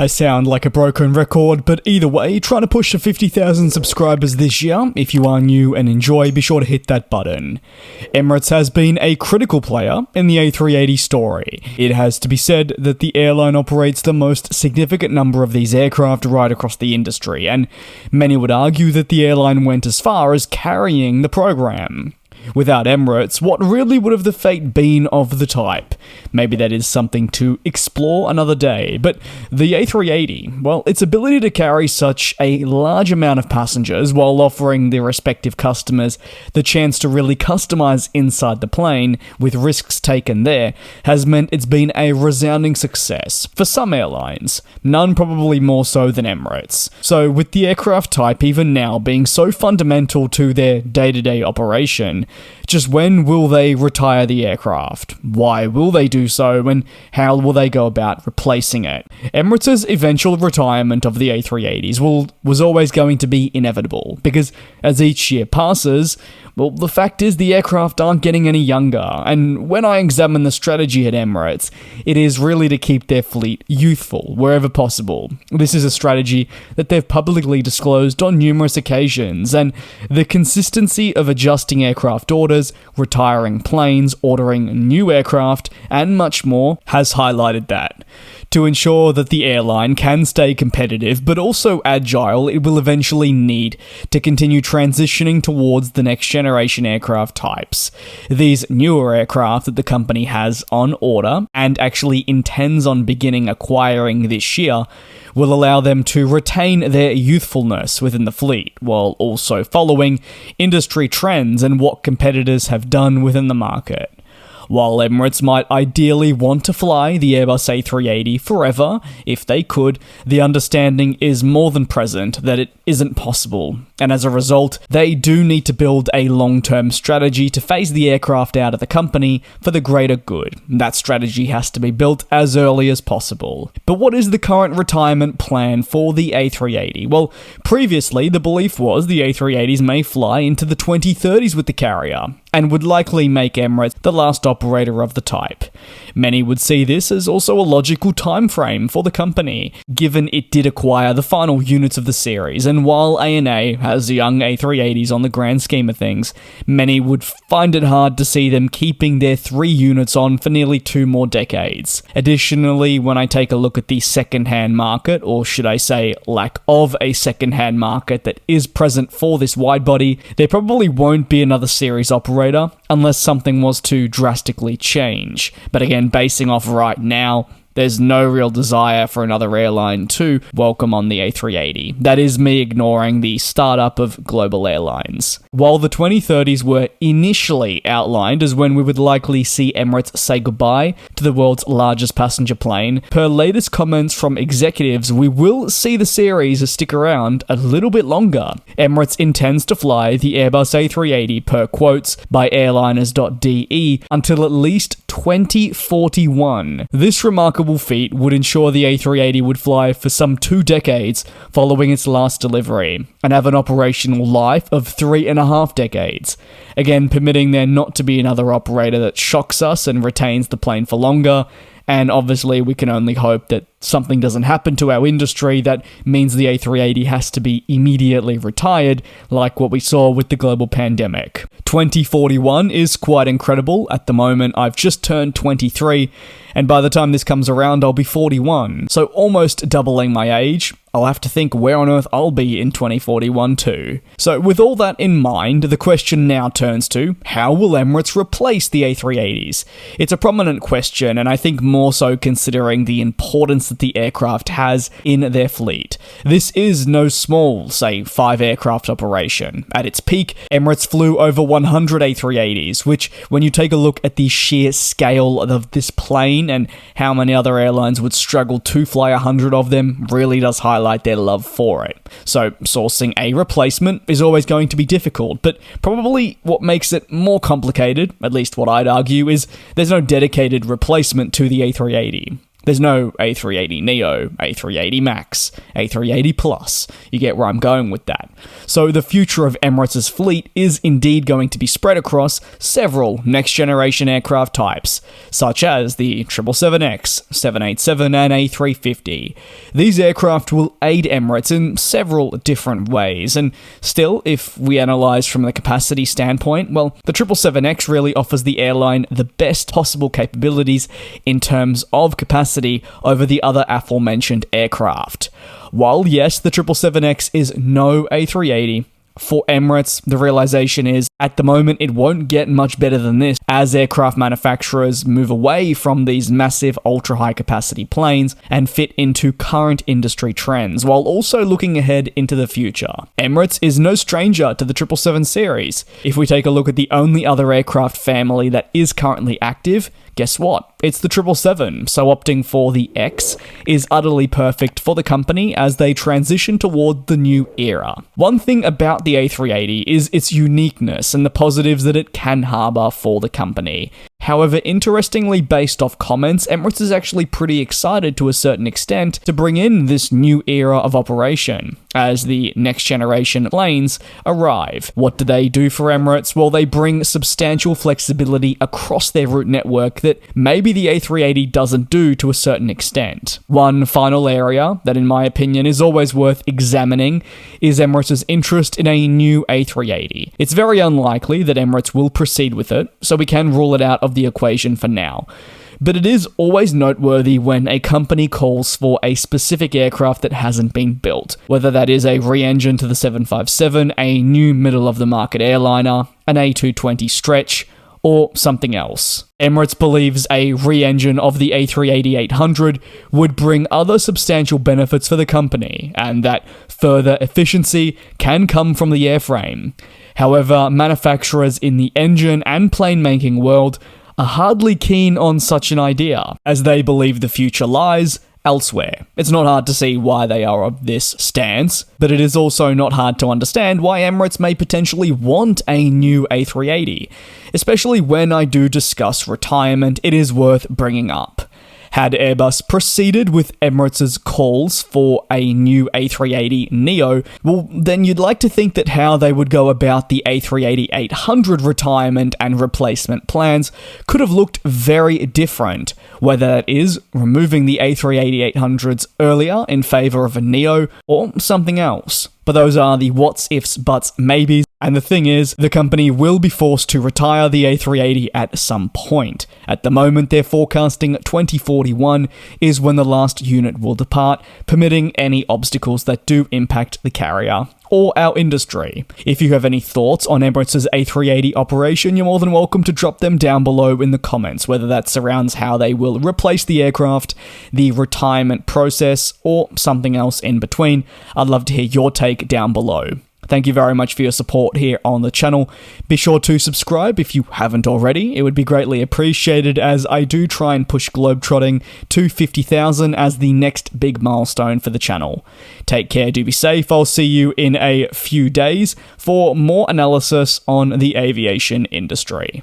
I sound like a broken record, but either way, trying to push to 50,000 subscribers this year. If you are new and enjoy, be sure to hit that button. Emirates has been a critical player in the A380 story. It has to be said that the airline operates the most significant number of these aircraft right across the industry, and many would argue that the airline went as far as carrying the program. Without Emirates, what really would have the fate been of the type? Maybe that is something to explore another day, but the A380, well, its ability to carry such a large amount of passengers while offering their respective customers the chance to really customize inside the plane, with risks taken there, has meant it's been a resounding success for some airlines, none probably more so than Emirates. So with the aircraft type even now being so fundamental to their day-to-day operation, just when will they retire the aircraft? Why will they do so, and how will they go about replacing it? Emirates' eventual retirement of the A380s was always going to be inevitable, because as each year passes, well, the fact is the aircraft aren't getting any younger, and when I examine the strategy at Emirates, it is really to keep their fleet youthful wherever possible. This is a strategy that they've publicly disclosed on numerous occasions, and the consistency of adjusting aircraft orders, retiring planes, ordering new aircraft, and much more has highlighted that. To ensure that the airline can stay competitive but also agile, it will eventually need to continue transitioning towards the next generation aircraft types. These newer aircraft that the company has on order, and actually intends on beginning acquiring this year, will allow them to retain their youthfulness within the fleet, while also following industry trends and what competitors have done within the market. While Emirates might ideally want to fly the Airbus A380 forever, if they could, the understanding is more than present that it isn't possible, and as a result, they do need to build a long-term strategy to phase the aircraft out of the company for the greater good. That strategy has to be built as early as possible. But what is the current retirement plan for the A380? Well, previously, the belief was the A380s may fly into the 2030s with the carrier, and would likely make Emirates the last operator of the type. Many would see this as also a logical time frame for the company, given it did acquire the final units of the series, and while ANA has young A380s on the grand scheme of things, many would find it hard to see them keeping their 3 units on for nearly 2 more decades. Additionally, when I take a look at the second-hand market, or should I say lack of a second-hand market that is present for this widebody, there probably won't be another series operator unless something was to drastically change. But again, basing off right now, there's no real desire for another airline to welcome on the A380. That is me ignoring the startup of global airlines. While the 2030s were initially outlined as when we would likely see Emirates say goodbye to the world's largest passenger plane, per latest comments from executives, we will see the series stick around a little bit longer. Emirates intends to fly the Airbus A380 per quotes by airliners.de until at least 2041. This remarkable feat would ensure the A380 would fly for some 2 decades following its last delivery, and have an operational life of 3.5 decades. Again, permitting there not to be another operator that shocks us and retains the plane for longer. And obviously, we can only hope that something doesn't happen to our industry that means the A380 has to be immediately retired, like what we saw with the global pandemic. 2041 is quite incredible. At the moment, I've just turned 23, and by the time this comes around, I'll be 41. So almost doubling my age. I'll have to think where on earth I'll be in 2041 too. So with all that in mind, the question now turns to, how will Emirates replace the A380s? It's a prominent question, and I think more so considering the importance that the aircraft has in their fleet. This is no small, say, 5 aircraft operation. At its peak, Emirates flew over 100 A380s, which, when you take a look at the sheer scale of this plane and how many other airlines would struggle to fly 100 of them, really does highlight their love for it. So sourcing a replacement is always going to be difficult, but probably what makes it more complicated, at least what I'd argue, is there's no dedicated replacement to the A380. There's no A380neo, A380 MAX, A380 Plus. You get where I'm going with that. So the future of Emirates' fleet is indeed going to be spread across several next-generation aircraft types, such as the 777X, 787 and A350. These aircraft will aid Emirates in several different ways, and still, if we analyse from the capacity standpoint, well, the 777X really offers the airline the best possible capabilities in terms of capacity over the other aforementioned aircraft. While yes, the 777X is no A380, for Emirates, the realization is, at the moment, it won't get much better than this as aircraft manufacturers move away from these massive ultra-high capacity planes and fit into current industry trends, while also looking ahead into the future. Emirates is no stranger to the 777 series. If we take a look at the only other aircraft family that is currently active, guess what? It's the 777, so opting for the X is utterly perfect for the company as they transition toward the new era. One thing about the A380 is its uniqueness and the positives that it can harbour for the company. However, interestingly, based off comments, Emirates is actually pretty excited to a certain extent to bring in this new era of operation as the next generation planes arrive. What do they do for Emirates? Well, they bring substantial flexibility across their route network that maybe the A380 doesn't do to a certain extent. One final area that, in my opinion, is always worth examining is Emirates' interest in a new A380. It's very unlikely that Emirates will proceed with it, so we can rule it out of the equation for now. But it is always noteworthy when a company calls for a specific aircraft that hasn't been built, whether that is a re-engine to the 757, a new middle-of-the-market airliner, an A220 stretch, or something else. Emirates believes a re-engine of the A380-800 would bring other substantial benefits for the company, and that further efficiency can come from the airframe. However, manufacturers in the engine and plane-making world are hardly keen on such an idea, as they believe the future lies elsewhere. It's not hard to see why they are of this stance, but it is also not hard to understand why Emirates may potentially want a new A380. Especially when I do discuss retirement, it is worth bringing up. Had Airbus proceeded with Emirates' calls for a new A380neo, well, then you'd like to think that how they would go about the A380-800 retirement and replacement plans could have looked very different, whether that is removing the A380-800s earlier in favour of a neo or something else. But those are the what's, ifs, buts, maybes. And the thing is, the company will be forced to retire the A380 at some point. At the moment, they're forecasting 2041 is when the last unit will depart, permitting any obstacles that do impact the carrier or our industry. If you have any thoughts on Emirates' A380 operation, you're more than welcome to drop them down below in the comments, whether that surrounds how they will replace the aircraft, the retirement process, or something else in between. I'd love to hear your take down below. Thank you very much for your support here on the channel. Be sure to subscribe if you haven't already. It would be greatly appreciated as I do try and push GlobeTrotting to 50,000 as the next big milestone for the channel. Take care, do be safe. I'll see you in a few days for more analysis on the aviation industry.